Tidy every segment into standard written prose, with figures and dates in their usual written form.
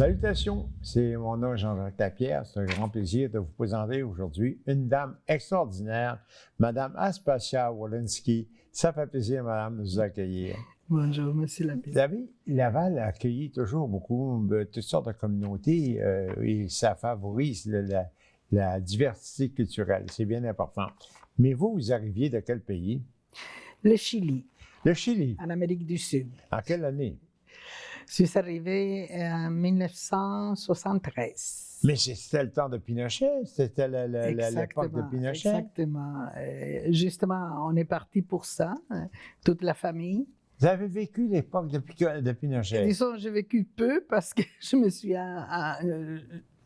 Salutations, c'est mon nom Jean-Jacques Lapierre. C'est un grand plaisir de vous présenter aujourd'hui une dame extraordinaire, Madame Aspasia Wolinski. Ça fait plaisir, Madame, de vous accueillir. Bonjour, monsieur Lapierre. Vous savez, Laval a accueilli toujours beaucoup toutes sortes de communautés et ça favorise la diversité culturelle. C'est bien important. Mais vous arriviez de quel pays? Le Chili. Le Chili. En Amérique du Sud. En quelle année? Je suis arrivé en 1973. Mais c'était le temps de Pinochet? C'était l'époque de Pinochet? Exactement. Justement, on est parti pour ça, toute la famille. Vous avez vécu l'époque de Pinochet? Disons, j'ai vécu peu parce que je me suis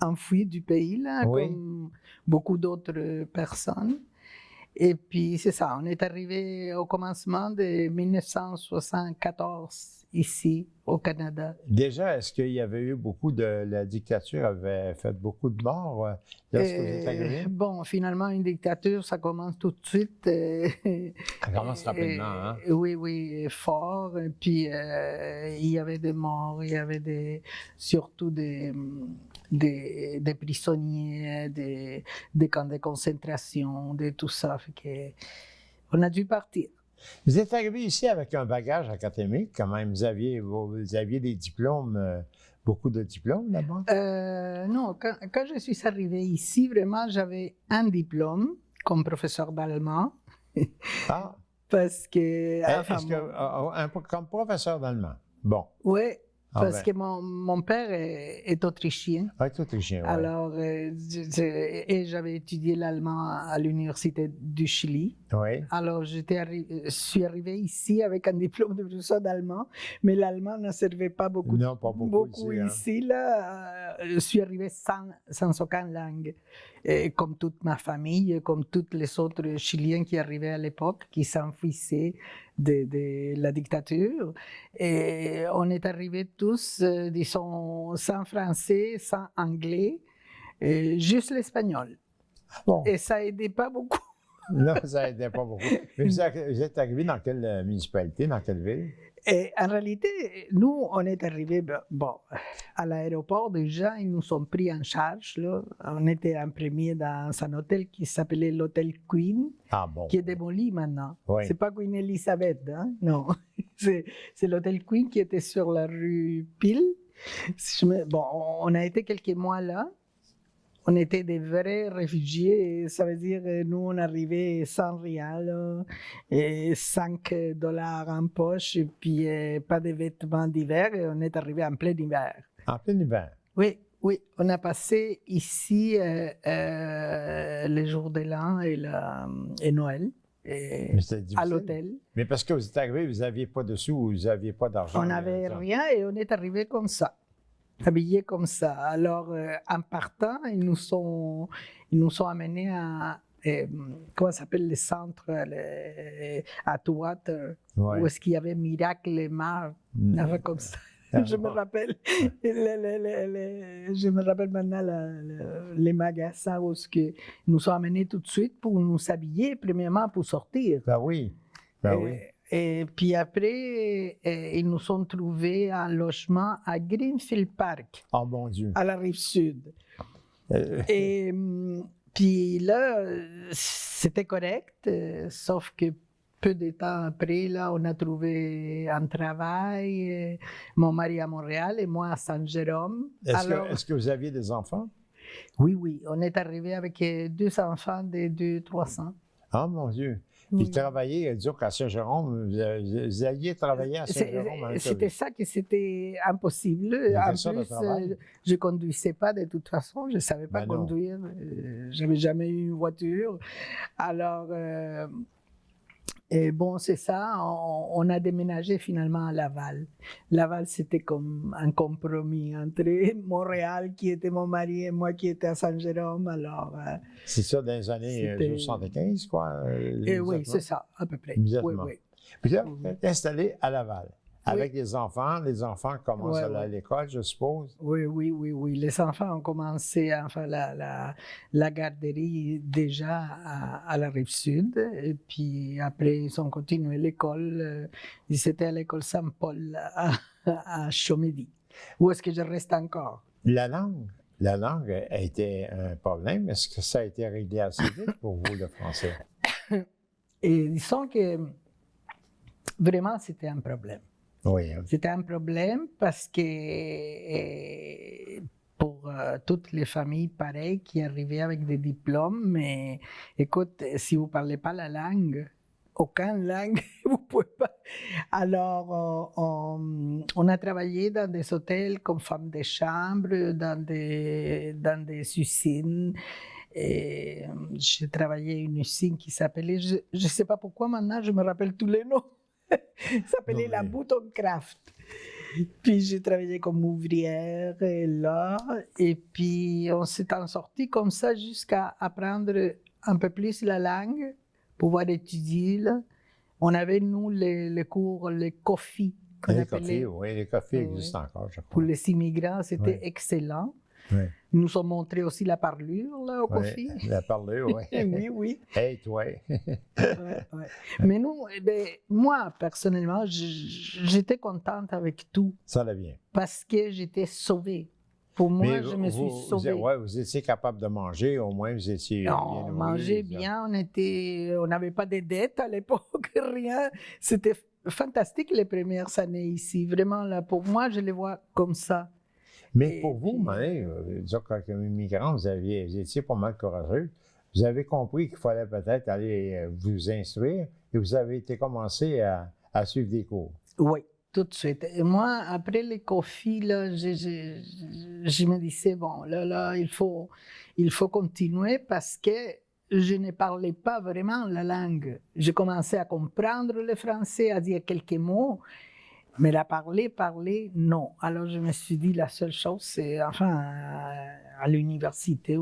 enfui du pays, là, Oui. comme beaucoup d'autres personnes. Et puis, c'est ça, on est arrivé au commencement de 1974 ici, au Canada. Déjà, est-ce qu'il y avait eu la dictature avait fait beaucoup de morts lorsque vous êtes arrivé? Bon, finalement, une dictature, ça commence tout de suite. Ça commence rapidement, hein? Oui, fort. Et puis, il y avait des morts, il y avait surtout des prisonniers, des camps de concentration, de tout ça. Fait que, on a dû partir. Vous êtes arrivé ici avec un bagage académique, quand même. Vous aviez des diplômes, beaucoup de diplômes là-bas? Non, quand je suis arrivé ici, vraiment, j'avais un diplôme comme professeur d'allemand. Ah! Parce que... Comme professeur d'allemand? Bon. Oui. Parce que mon père est autrichien. Ah, est autrichien, oui. Alors, j'avais étudié l'allemand à l'Université du Chili. Oui. Alors, je suis arrivé ici avec un diplôme de professeur d'allemand, mais l'allemand ne servait pas beaucoup. Non, pas beaucoup ici. Là, je suis arrivé sans aucune langue. Et comme toute ma famille, comme tous les autres Chiliens qui arrivaient à l'époque, qui s'enfuissaient de la dictature. Et on est arrivés tous, disons, sans français, sans anglais, juste l'espagnol. Bon. Et ça n'aidait pas beaucoup. Non, ça n'aidait pas beaucoup. Mais vous êtes arrivé dans quelle municipalité, dans quelle ville? Et en réalité, nous, on est arrivés, à l'aéroport déjà, ils nous ont pris en charge. Là. On était en premier dans un hôtel qui s'appelait l'Hôtel Queen, qui est démoli maintenant. Oui. C'est pas Queen Elizabeth, hein? Non. C'est l'Hôtel Queen qui était sur la rue Peel. On a été quelques mois là. On était des vrais réfugiés, ça veut dire nous on arrivait sans rien, et $5 en poche, et puis pas de vêtements d'hiver, et on est arrivé en plein hiver. En plein hiver? Oui, on a passé ici les jours de l'an et Noël. À l'hôtel. Mais parce que vous êtes arrivé, vous n'aviez pas de sous, vous n'aviez pas d'argent. On n'avait rien et on est arrivé comme ça. Habillés comme ça. Alors, en partant, ils nous ont amenés à, comment ça s'appelle, le centre, à Atwater, où est-ce qu'il y avait Miracle Mar, comme ça. Je me rappelle, je me rappelle maintenant les magasins où ils nous ont amenés tout de suite pour nous habiller, premièrement pour sortir. Ben oui. Et puis après, ils nous ont trouvé un logement à Greenfield Park. Oh mon Dieu! À la rive sud. Et puis là, c'était correct, sauf que peu de temps après, là, on a trouvé un travail, mon mari à Montréal et moi à Saint-Jérôme. Est-ce que vous aviez des enfants? Oui, on est arrivé avec 2 enfants de 2-3 ans. Oh mon Dieu! Puis travailler, disons qu'à Saint-Jérôme, vous alliez travailler à Saint-Jérôme. C'était ça que c'était impossible. En plus, je ne conduisais pas de toute façon, je ne savais pas conduire, je n'avais jamais eu une voiture. Alors, et bon, c'est ça, on a déménagé finalement à Laval. Laval, c'était comme un compromis entre Montréal, qui était mon mari, et moi qui étais à Saint-Jérôme. Alors, c'est ça, dans les années 75, quoi? Oui, c'est ça, à peu près. Oui. Puis là, vous êtes installé à Laval. Avec les enfants commencent à aller à l'école, je suppose. Oui. Les enfants ont commencé, la garderie déjà à la Rive-Sud. Et puis après, ils ont continué l'école. Ils étaient à l'école Saint-Paul à Chomedey. Ou est-ce que je reste encore? La langue a été un problème. Est-ce que ça a été réglé assez vite pour vous, le français? Et disons que vraiment, c'était un problème. Oui. C'était un problème parce que pour toutes les familles, pareil, qui arrivaient avec des diplômes, mais écoute, si vous ne parlez pas la langue, aucune langue, vous ne pouvez pas. Alors, on a travaillé dans des hôtels comme femme de chambre, dans des usines. Et j'ai travaillé à une usine qui s'appelait, je ne sais pas pourquoi maintenant, je me rappelle tous les noms. Ça s'appelait la Bouton Craft. Puis j'ai travaillé comme ouvrière là, et puis on s'est en sorti comme ça jusqu'à apprendre un peu plus la langue, pouvoir étudier. Là. On avait, nous, les cours, les coffees. Les coffees existent encore, je crois. Pour les immigrants, c'était excellent. Oui. Ils nous ont montré aussi la parlure là, au coffee. La parlure, oui. Oui. Hey, toi! Mais nous, moi, personnellement, j'étais contente avec tout. Ça va bien. Parce que j'étais sauvée. Pour moi, je me suis sauvée. Vous étiez capable de manger, au moins vous étiez bien nourri. On mangeait bien, on n'avait pas de dettes à l'époque, rien. C'était fantastique les premières années ici. Vraiment, là, pour moi, je les vois comme ça. Mais pour vous, disons, comme immigrant, vous étiez pas mal courageux. Vous avez compris qu'il fallait peut-être aller vous instruire et vous avez été commencé à suivre des cours. Oui, tout de suite. Et moi, après les coffees, là, je me disais, bon, là, il faut continuer parce que je ne parlais pas vraiment la langue. Je commençais à comprendre le français, à dire quelques mots. Mais la parler, non. Alors, je me suis dit, la seule chose, c'est, à l'université,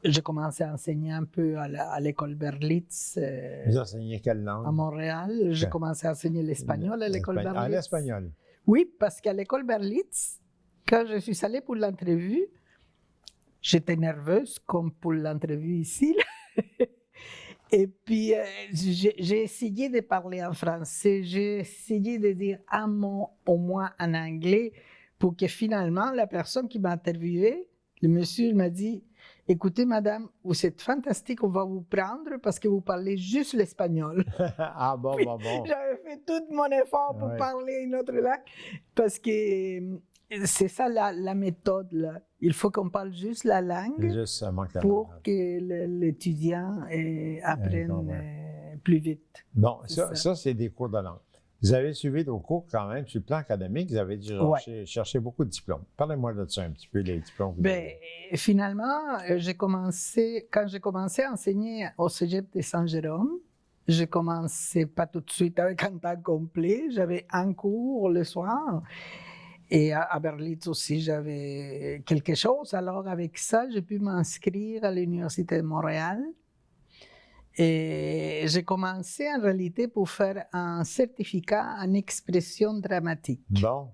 j'ai commencé à enseigner un peu à l'école Berlitz. Vous enseignez quelle langue? À Montréal. J'ai commencé à enseigner l'espagnol à l'école Berlitz. Ah, l'espagnol? Oui, parce qu'à l'école Berlitz, quand je suis allée pour l'entrevue, j'étais nerveuse, comme pour l'entrevue ici. Et puis, j'ai essayé de parler en français, j'ai essayé de dire un mot au moins en anglais pour que finalement, la personne qui m'a interviewée, le monsieur m'a dit, écoutez, madame, vous êtes fantastique, on va vous prendre parce que vous parlez juste l'espagnol. Ah bon. J'avais fait tout mon effort pour parler une autre langue parce que c'est ça la méthode, là. Il faut qu'on parle juste la langue pour que l'étudiant apprenne plus vite. Bon, ça c'est des cours de langue. Vous avez suivi nos cours quand même sur le plan académique, vous avez dû chercher beaucoup de diplômes. Parlez-moi de ça un petit peu, les diplômes. Finalement, quand j'ai commencé à enseigner au Cégep de Saint-Jérôme, j'ai commencé pas tout de suite avec un temps complet, j'avais un cours le soir. Et à Berlitz aussi, j'avais quelque chose. Alors, avec ça, j'ai pu m'inscrire à l'Université de Montréal. Et j'ai commencé en réalité pour faire un certificat en expression dramatique. Bon,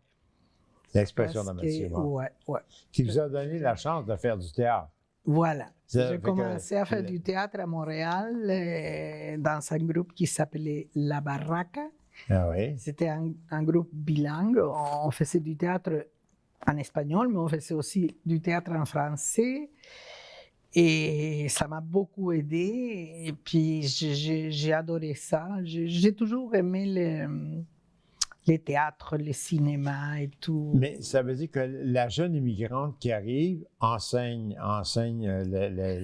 l'expression dramatique. Ouais. Qui vous a donné la chance de faire du théâtre. Voilà. J'ai commencé à faire du théâtre à Montréal dans un groupe qui s'appelait La Barraca. Ah oui. C'était un groupe bilingue. On faisait du théâtre en espagnol, mais on faisait aussi du théâtre en français. Et ça m'a beaucoup aidé. Et puis, j'ai adoré ça. J'ai toujours aimé les théâtres, les cinémas et tout. Mais ça veut dire que la jeune immigrante qui arrive enseigne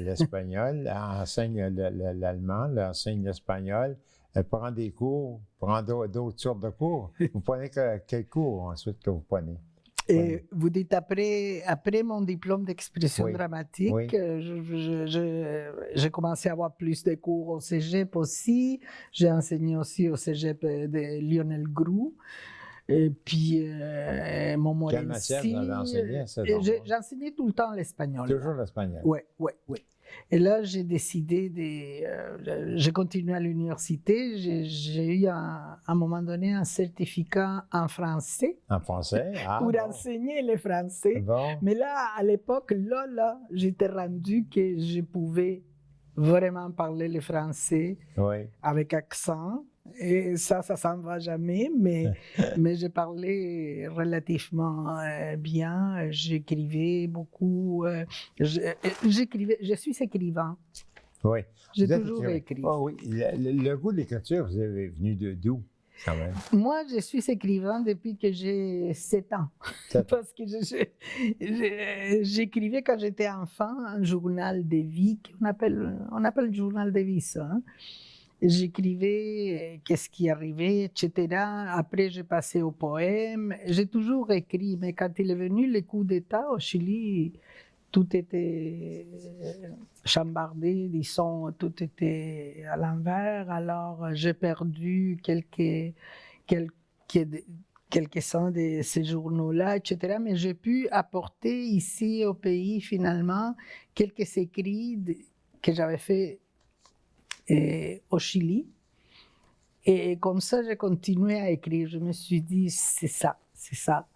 l'espagnol, enseigne l'allemand, enseigne l'espagnol. Elle prend des cours, prend d'autres sortes de cours. Vous prenez quel cours ensuite que vous prenez? Et vous dites après mon diplôme d'expression dramatique, j'ai commencé à avoir plus de cours au Cégep aussi. J'ai enseigné aussi au Cégep de Lionel Groulx. Et puis, mon Morency. Quelle matière vous avez enseigné? J'ai enseigné tout le temps l'espagnol. Toujours l'espagnol? Oui. Et là, j'ai décidé j'ai continué à l'université. J'ai eu à un moment donné un certificat en français. En français? Pour enseigner le français. Bon. Mais là, à l'époque, j'étais rendu que je pouvais vraiment parler le français avec accent. Et ça s'en va jamais, mais je parlais relativement bien. J'écrivais beaucoup. Je suis écrivain. Oui. J'ai toujours écrit. Oh, oui. Le goût de l'écriture, vous avez venu d'où, quand même? Moi, je suis écrivain depuis que j'ai 7 ans. Parce que j'écrivais quand j'étais enfant un journal de vie qu'on appelle journal de vie, ça. Hein? J'écrivais qu'est-ce qui arrivait, etc. Après, j'ai passé au poème. J'ai toujours écrit, mais quand il est venu le coup d'État au Chili, tout était chambardé, disons, tout était à l'envers. Alors, j'ai perdu quelques-uns de ces journaux-là, etc. Mais j'ai pu apporter ici au pays, finalement, quelques écrits que j'avais faits au Chili. Et comme ça, j'ai continué à écrire. Je me suis dit, c'est ça.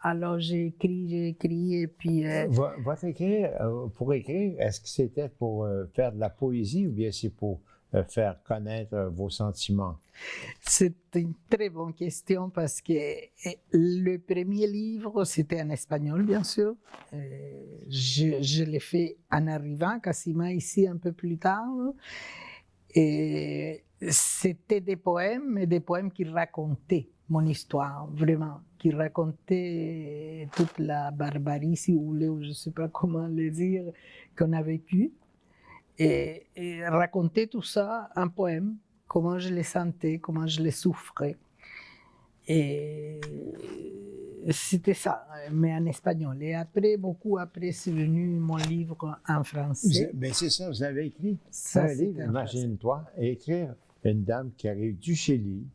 Alors, j'ai écrit, et puis... Votre écrire, pour écrire, est-ce que c'était pour faire de la poésie ou bien c'est pour faire connaître vos sentiments? C'est une très bonne question parce que le premier livre, c'était en espagnol, bien sûr. Je l'ai fait en arrivant quasiment ici un peu plus tard. Et c'était des poèmes, mais des poèmes qui racontaient mon histoire, vraiment, qui racontaient toute la barbarie, si vous voulez, ou je ne sais pas comment le dire, qu'on a vécu. Et raconter tout ça en poème, comment je le sentais, comment je le souffrais. Et c'était ça, mais en espagnol. Et après, beaucoup après, c'est venu mon livre en français. Ben c'est ça, vous avez écrit un livre, imagine-toi, écrire une dame qui arrive du Chili,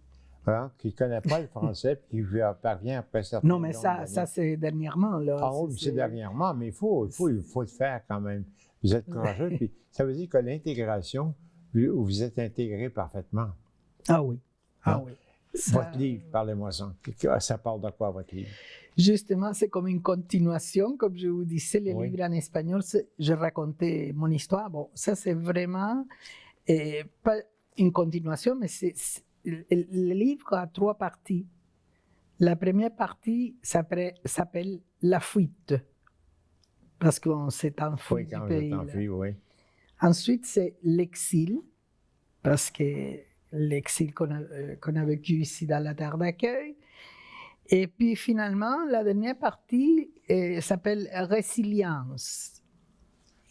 hein, qui ne connaît pas le français, puis qui parvient après certains Non, mais ça c'est dernièrement. Là. Ah oui, c'est dernièrement, mais il faut le faire quand même. Vous êtes courageux, puis ça veut dire que l'intégration, vous êtes intégré parfaitement. Ah oui, ah oui. Votre livre, parlez-moi ça. Ça parle de quoi, votre livre? Justement, c'est comme une continuation, comme je vous disais, le livre en espagnol, je racontais mon histoire. Bon, ça c'est vraiment pas une continuation, mais le livre a 3 parties. La première partie s'appelle La fuite, parce qu'on s'est enfui du pays. Oui. Ensuite, c'est l'exil, parce que l'exil qu'on a vécu ici dans la terre d'accueil. Et puis finalement, la dernière partie s'appelle Résilience.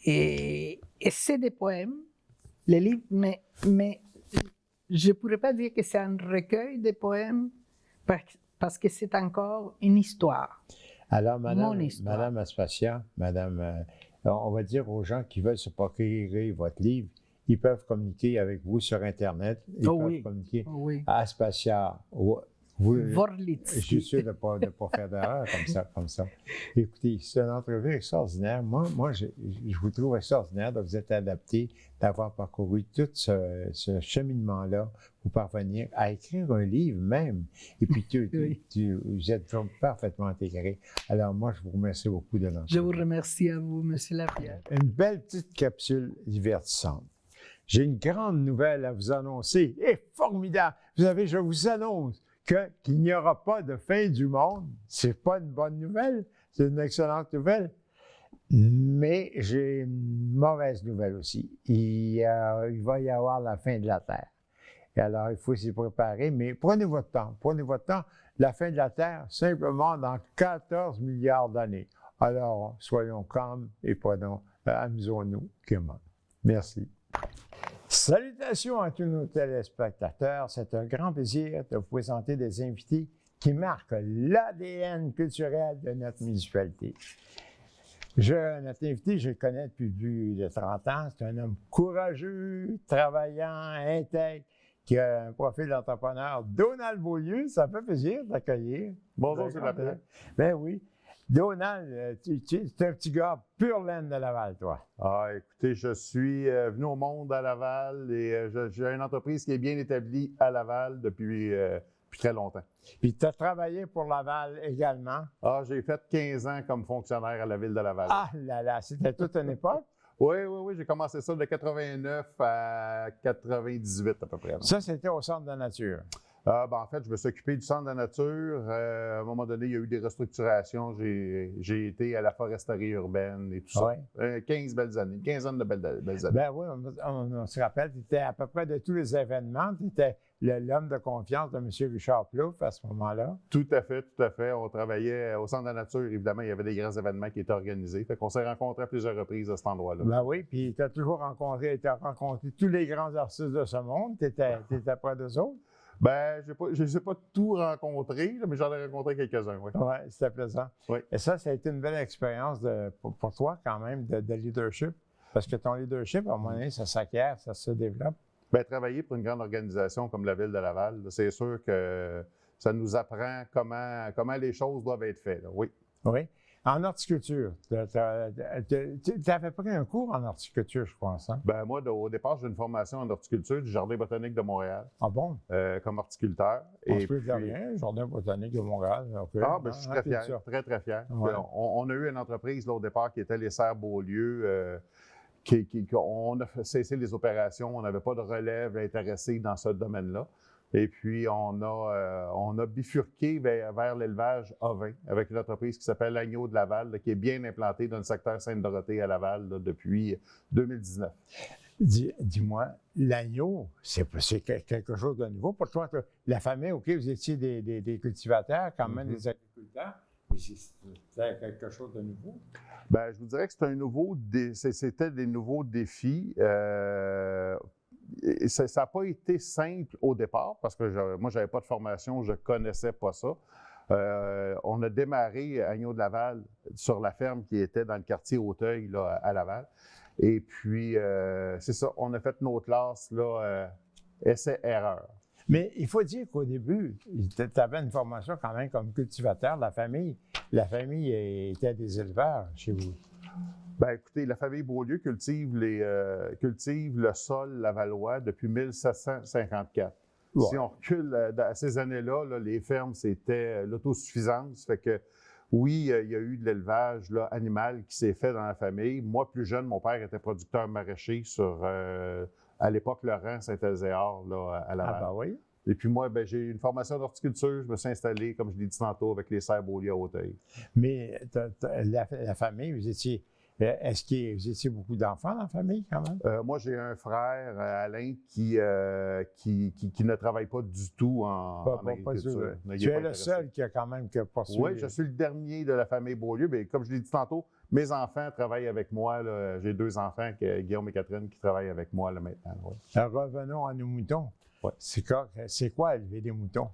Et c'est des poèmes, les livres, mais je ne pourrais pas dire que c'est un recueil de poèmes parce que c'est encore une histoire. Alors, Madame Aspasia, on va dire aux gens qui veulent se procurer votre livre, ils peuvent communiquer avec vous sur Internet. Ils peuvent communiquer à Aspasia. Vorlitsky. Je suis sûr de ne pas faire d'erreur comme ça. Écoutez, c'est une entrevue extraordinaire. Moi je vous trouve extraordinaire de vous être adapté, d'avoir parcouru tout ce cheminement-là pour parvenir à écrire un livre même. Et puis, vous êtes parfaitement intégré. Alors, moi, je vous remercie beaucoup de l'entrevue. Je vous remercie à vous, M. Lapierre. Une belle petite capsule divertissante. J'ai une grande nouvelle à vous annoncer. Formidable! Vous savez, je vous annonce qu'il n'y aura pas de fin du monde. C'est pas une bonne nouvelle, c'est une excellente nouvelle. Mais j'ai une mauvaise nouvelle aussi. Il va y avoir la fin de la Terre. Et alors, il faut s'y préparer, mais prenez votre temps. La fin de la Terre, simplement dans 14 milliards d'années. Alors, soyons calmes et amusons-nous. Merci. Salutations à tous nos téléspectateurs. C'est un grand plaisir de vous présenter des invités qui marquent l'ADN culturel de notre municipalité. Notre invité, je le connais depuis plus de 30 ans. C'est un homme courageux, travaillant, intègre, qui a un profil d'entrepreneur. Donald Beaulieu, ça fait plaisir d'accueillir. Bonjour, c'est Lapierre. Ben oui. Donald, tu es un petit gars pur laine de Laval, toi. Ah, écoutez, je suis venu au monde à Laval et j'ai une entreprise qui est bien établie à Laval depuis très longtemps. Puis tu as travaillé pour Laval également? Ah, j'ai fait 15 ans comme fonctionnaire à la ville de Laval. Ah là là, c'était toute une époque? Oui, j'ai commencé ça de 89 à 98 à peu près. Ça, c'était au Centre de la nature? En fait, je me suis occupé du centre de la nature. À un moment donné, il y a eu des restructurations. J'ai été à la foresterie urbaine et tout ça. 15 belles années, une quinzaine de belles années. Ben oui, on se rappelle, tu étais à peu près de tous les événements. Tu étais l'homme de confiance de M. Richard Plouffe à ce moment-là. Tout à fait, tout à fait. On travaillait au centre de la nature. Évidemment, il y avait des grands événements qui étaient organisés. Fait qu'on s'est rencontrés à plusieurs reprises à cet endroit-là. Ben oui, puis tu as toujours rencontré tous les grands artistes de ce monde. Tu étais près d'eux autres. Ben, je ne les ai pas tous rencontrés, là, mais j'en ai rencontré quelques-uns, oui. Oui, c'était plaisant. Oui. Et ça a été une belle expérience pour toi, quand même, de leadership. Parce que ton leadership, à un moment donné, ça s'acquiert, ça se développe. Bien, travailler pour une grande organisation comme la Ville de Laval, c'est sûr que ça nous apprend comment les choses doivent être faites, là. Oui. Oui. En horticulture, tu avais pris un cours en horticulture, je pense, hein? Ben moi, au départ, j'ai une formation en horticulture du Jardin botanique de Montréal. Ah bon? Comme horticulteur. On se peut dire rien, Jardin botanique de Montréal. Okay. Je suis très fier, très, très fier. Ouais. On a eu une entreprise là, au départ qui était les Serres Beaulieu. On a cessé les opérations, on n'avait pas de relève intéressée dans ce domaine-là. Et puis, on a bifurqué vers l'élevage ovin avec une entreprise qui s'appelle l'Agneau de Laval, là, qui est bien implantée dans le secteur Sainte-Dorothée à Laval là, depuis 2019. Dis-moi, l'agneau, c'est quelque chose de nouveau pour toi. La famille, OK, vous étiez des cultivateurs, quand même des agriculteurs, mais c'était quelque chose de nouveau. Bien, je vous dirais que c'était des nouveaux défis. Ça n'a pas été simple au départ parce que moi, je n'avais pas de formation, je ne connaissais pas ça. On a démarré à Agneau de Laval sur la ferme qui était dans le quartier Hauteuil là, à Laval. Et puis, c'est ça, on a fait nos classes, essai-erreur. Mais il faut dire qu'au début, tu avais une formation quand même comme cultivateur. La famille était des éleveurs chez vous. Bien, écoutez, la famille Beaulieu cultive le sol lavallois depuis 1754. Ouais. Si on recule à ces années-là, là, les fermes, c'était l'autosuffisance. Fait que, oui, il y a eu de l'élevage animal qui s'est fait dans la famille. Moi, plus jeune, mon père était producteur maraîcher sur, à l'époque, Laurent Saint-Elzéar, à Laval. Ah, ben oui. Et puis moi, j'ai eu une formation d'horticulture. Je me suis installé, comme je l'ai dit tantôt, avec les serres Beaulieu à Hauteuil. Mais la famille, est-ce que vous étiez beaucoup d'enfants dans la famille, quand même? Moi, j'ai un frère, Alain, qui ne travaille pas du tout en agriculture. Tu es le seul qui a quand même poursuivi. Oui, je suis le dernier de la famille Beaulieu. Mais comme je l'ai dit tantôt, mes enfants travaillent avec moi. Là. J'ai 2 enfants, Guillaume et Catherine, qui travaillent avec moi là, maintenant. Oui. Alors, revenons à nos moutons. Ouais. C'est quoi élever des moutons?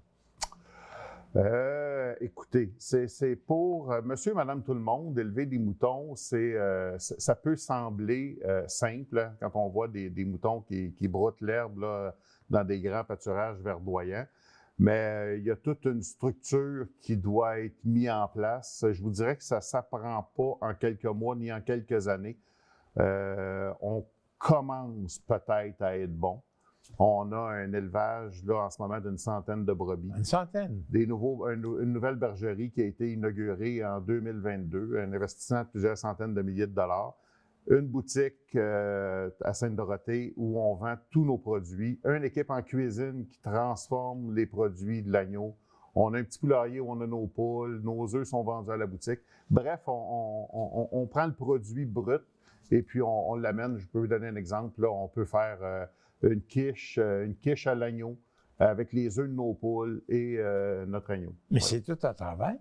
Écoutez, c'est pour monsieur et madame tout le monde, élever des moutons, ça peut sembler simple hein, quand on voit des moutons qui broutent l'herbe là, dans des grands pâturages verdoyants. Mais il y a toute une structure qui doit être mise en place. Je vous dirais que ça ne s'apprend pas en quelques mois ni en quelques années. On commence peut-être à être bon. On a un élevage, là, en ce moment, d'une centaine de brebis. Une centaine? Une nouvelle bergerie qui a été inaugurée en 2022, un investissement de plusieurs centaines de milliers de dollars. Une boutique à Sainte-Dorothée où on vend tous nos produits. Une équipe en cuisine qui transforme les produits de l'agneau. On a un petit poulailler où on a nos poules. Nos œufs sont vendus à la boutique. Bref, on prend le produit brut et puis on l'amène. Je peux vous donner un exemple. Là, on peut faire... une quiche à l'agneau avec les œufs de nos poules et notre agneau. Mais c'est tout un travail?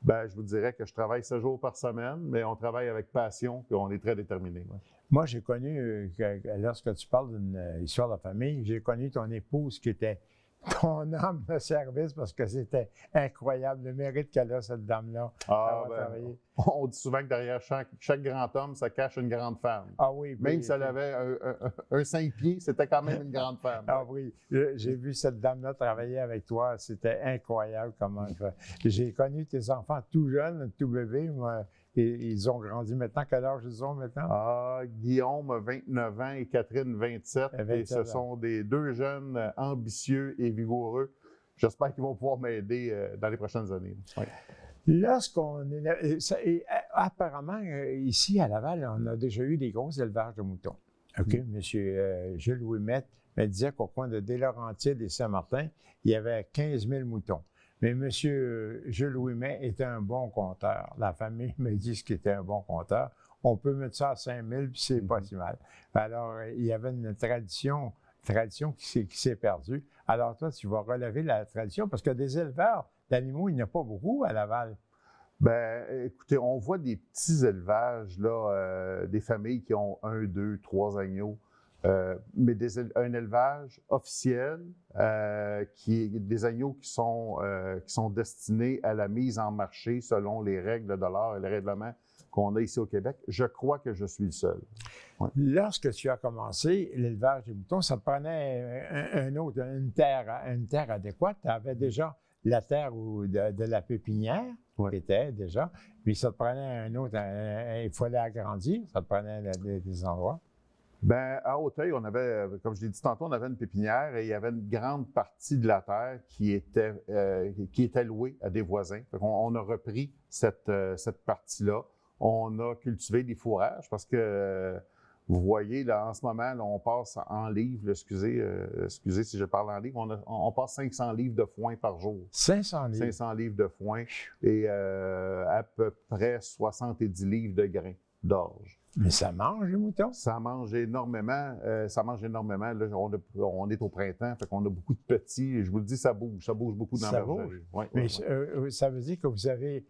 Bien, je vous dirais que je travaille 7 jours par semaine, mais on travaille avec passion et on est très déterminés. Ouais. Moi, j'ai connu, lorsque tu parles d'une histoire de famille, j'ai connu ton épouse qui était ton homme de service parce que c'était incroyable le mérite qu'elle a, cette dame-là. On dit souvent que derrière chaque grand homme, ça cache une grande femme. Ah oui. Même si elle avait un 5 pieds, c'était quand même une grande femme. Ah oui. J'ai vu cette dame-là travailler avec toi. C'était incroyable comment. J'ai connu tes enfants tout jeunes, tout bébés. Moi, et ils ont grandi maintenant. Quel âge ils ont maintenant? Guillaume a 29 ans et Catherine 27. Et ce sont des 2 jeunes ambitieux et vigoureux. J'espère qu'ils vont pouvoir m'aider dans les prochaines années. Oui. Lorsqu'on est... apparemment, ici à Laval, on a déjà eu des gros élevages de moutons. OK, M. Jules Ouimet me disait qu'au coin de Des-Laurentides et Saint-Martin, il y avait 15 000 moutons. Mais M. Jules Ouimet était un bon compteur. La famille me dit qu'il était un bon compteur. On peut mettre ça à 5 000, puis c'est pas si mal. Alors, il y avait une tradition qui s'est perdue. Alors, toi, tu vas relever la tradition, parce que des éleveurs d'animaux, il n'y en a pas beaucoup à Laval. Bien, écoutez, on voit des petits élevages, là, des familles qui ont 1, 2, 3 agneaux, mais un élevage officiel, des agneaux qui sont destinés à la mise en marché selon les règles de l'art et les règlements qu'on a ici au Québec. Je crois que je suis le seul. Ouais. Lorsque tu as commencé l'élevage des moutons, ça te prenait une terre adéquate. Tu avais déjà la terre de la pépinière, qui était déjà, puis ça te prenait il fallait agrandir, ça te prenait des endroits. Bien, à Hauteuil, on avait, comme je l'ai dit tantôt, on avait une pépinière et il y avait une grande partie de la terre qui était louée à des voisins. On a repris cette partie-là. On a cultivé des fourrages parce que, vous voyez, là, en ce moment, là, on passe en livres, excusez si je parle en livres, on passe 500 livres de foin par jour. 500 livres? 500 livres de foin et à peu près 70 livres de grains d'orge. Mais ça mange, les moutons? Ça mange énormément. Là, on est au printemps, fait qu'on a beaucoup de petits. Et je vous le dis, ça bouge beaucoup dans la bergerie. Mais ça veut dire que vous avez...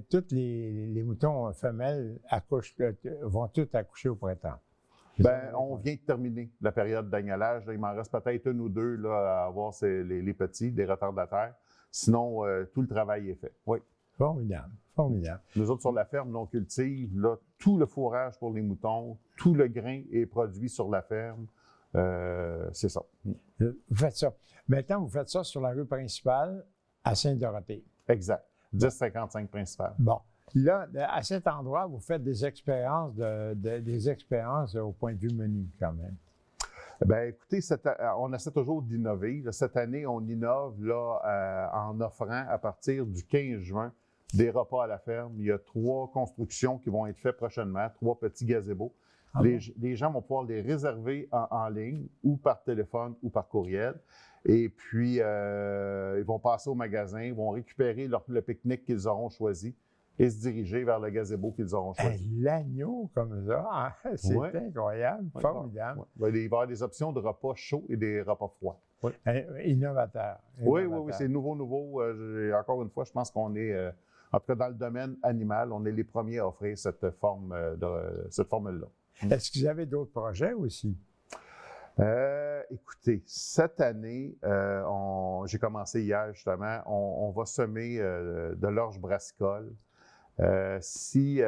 tous les moutons femelles vont tous accoucher au printemps. Bien, on vient de terminer la période d'agnolage. Il m'en reste peut-être 1 ou 2 là, à avoir les petits, des retardataires. Sinon, tout le travail est fait. Oui. Formidable, formidable. Nous autres, sur la ferme, on cultive là, tout le fourrage pour les moutons, tout le grain est produit sur la ferme. C'est ça. Vous faites ça. Maintenant, vous faites ça sur la rue principale à Sainte-Dorothée. Exact. 1055 principal. Bon. Là, à cet endroit, vous faites des expériences au point de vue menu, quand même. Bien, écoutez, on essaie toujours d'innover. Cette année, on innove là, en offrant à partir du 15 juin des repas à la ferme. Il y a 3 constructions qui vont être faites prochainement, 3 petits gazebos. Les gens vont pouvoir les réserver en ligne ou par téléphone ou par courriel. Et puis, ils vont passer au magasin, ils vont récupérer le pique-nique qu'ils auront choisi et se diriger vers le gazebo qu'ils auront choisi. L'agneau comme ça, hein? C'est incroyable, formidable. Il va y avoir des options de repas chauds et des repas froids. Innovateur. Oui, c'est nouveau. Encore une fois, je pense qu'on est, en tout cas dans le domaine animal, on est les premiers à offrir cette formule-là. Est-ce que vous avez d'autres projets aussi? Écoutez, cette année, j'ai commencé hier justement, on va semer de l'orge brassicole. Si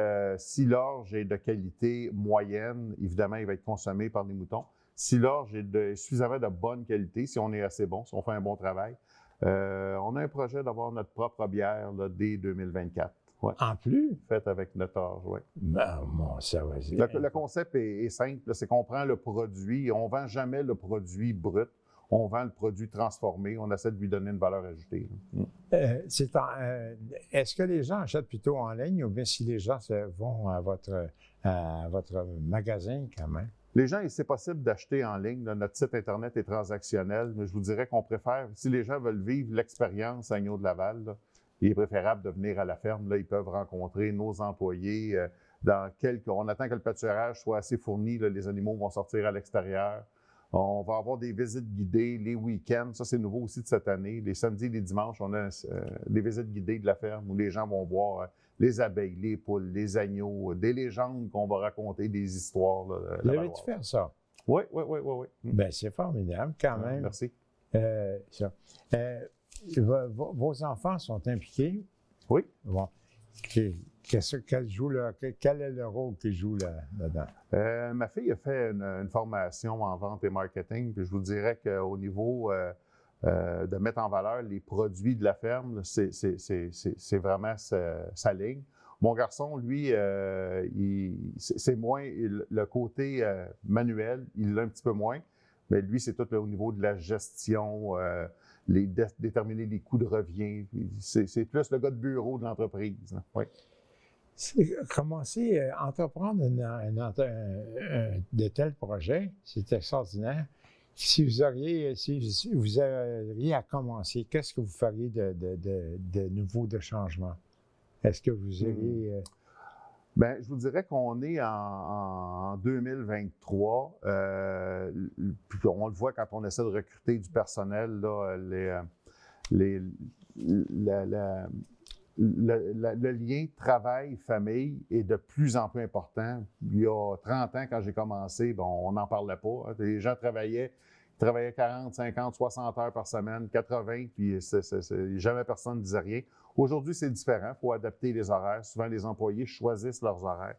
l'orge est de qualité moyenne, évidemment, il va être consommé par les moutons. Si l'orge est suffisamment de bonne qualité, si on est assez bon, si on fait un bon travail, on a un projet d'avoir notre propre bière là, dès 2024. Ouais. En plus? Faite avec notre orge, oui. Bon, ça va. Le concept est simple, c'est qu'on prend le produit, on ne vend jamais le produit brut, on vend le produit transformé, on essaie de lui donner une valeur ajoutée. Est-ce que les gens achètent plutôt en ligne ou bien si les gens vont à votre magasin quand même? Les gens, c'est possible d'acheter en ligne. Là, notre site Internet est transactionnel, mais je vous dirais qu'on préfère, si les gens veulent vivre l'expérience Agneaux de Laval, là, il est préférable de venir à la ferme. Là, ils peuvent rencontrer nos employés. On attend que le pâturage soit assez fourni. Là, les animaux vont sortir à l'extérieur. On va avoir des visites guidées les week-ends. Ça, c'est nouveau aussi de cette année. Les samedis et les dimanches, on a des visites guidées de la ferme où les gens vont voir les abeilles, les poules, les agneaux, des légendes qu'on va raconter, des histoires. Là, vous avez dû faire ça? Oui. Bien, c'est formidable quand même. Merci. Vos enfants sont impliqués? Oui. Bon. Quel est le rôle qu'ils jouent là-dedans? Ma fille a fait une formation en vente et marketing, puis je vous dirais qu'au niveau de mettre en valeur les produits de la ferme, c'est vraiment sa ligne. Mon garçon, lui, c'est moins le côté manuel, il l'a un petit peu moins, mais lui, c'est tout au niveau de la gestion, déterminer les coûts de revient. C'est plus le gars de bureau de l'entreprise. Oui. Commencer à entreprendre de tels projets, c'est extraordinaire. Si vous auriez à commencer, qu'est-ce que vous feriez de nouveau, de changement? Est-ce que vous auriez... Bien, je vous dirais qu'on est en 2023. Puis on le voit quand on essaie de recruter du personnel, là, le lien travail-famille est de plus en plus important. Il y a 30 ans, quand j'ai commencé, on n'en parlait pas. Les gens travaillaient 40, 50, 60 heures par semaine, 80, puis jamais personne ne disait rien. Aujourd'hui, c'est différent. Il faut adapter les horaires. Souvent, les employés choisissent leurs horaires.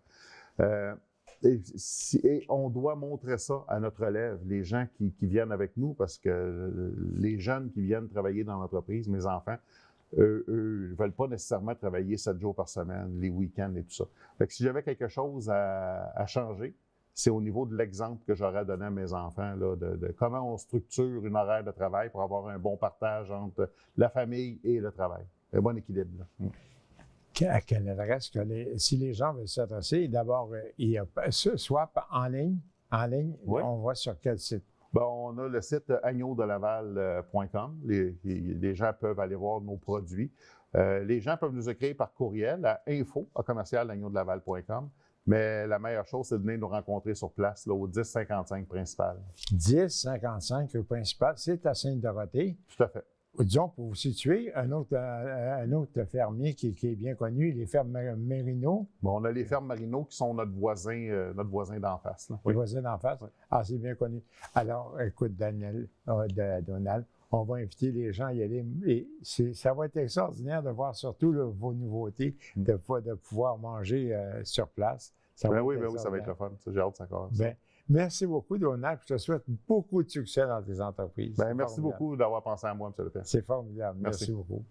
Et on doit montrer ça à notre relève, les gens qui viennent avec nous, parce que les jeunes qui viennent travailler dans l'entreprise, mes enfants, eux ne veulent pas nécessairement travailler 7 jours par semaine, les week-ends et tout ça. Fait que si j'avais quelque chose à changer, c'est au niveau de l'exemple que j'aurais donné à mes enfants, là, de comment on structure une horaire de travail pour avoir un bon partage entre la famille et le travail. Un bon équilibre. Là. À quelle adresse, si les gens veulent s'adresser, d'abord, il y a Swap en ligne. Oui. On voit sur quel site? On a le site agneaudelaval.com. Les gens peuvent aller voir nos produits. Les gens peuvent nous écrire par courriel à info@agneaudelaval.com. Mais la meilleure chose, c'est de venir nous rencontrer sur place, là, au 1055 principal. 1055 rue principale, c'est à Sainte-Dorothée. Tout à fait. Disons, pour vous situer, un autre fermier qui est bien connu, les fermes Marino. On a les fermes Marino qui sont notre voisin d'en face. Là. Les voisins d'en face? Oui. Ah, c'est bien connu. Alors, écoute, Donald, on va inviter les gens à y aller. Et ça va être extraordinaire de voir surtout vos nouveautés, de pouvoir manger sur place. Oui, ça va être le fun. J'ai hâte de savoir. Merci beaucoup, Donald. Je te souhaite beaucoup de succès dans tes entreprises. Merci beaucoup d'avoir pensé à moi, M. Lepage. C'est formidable. Merci beaucoup.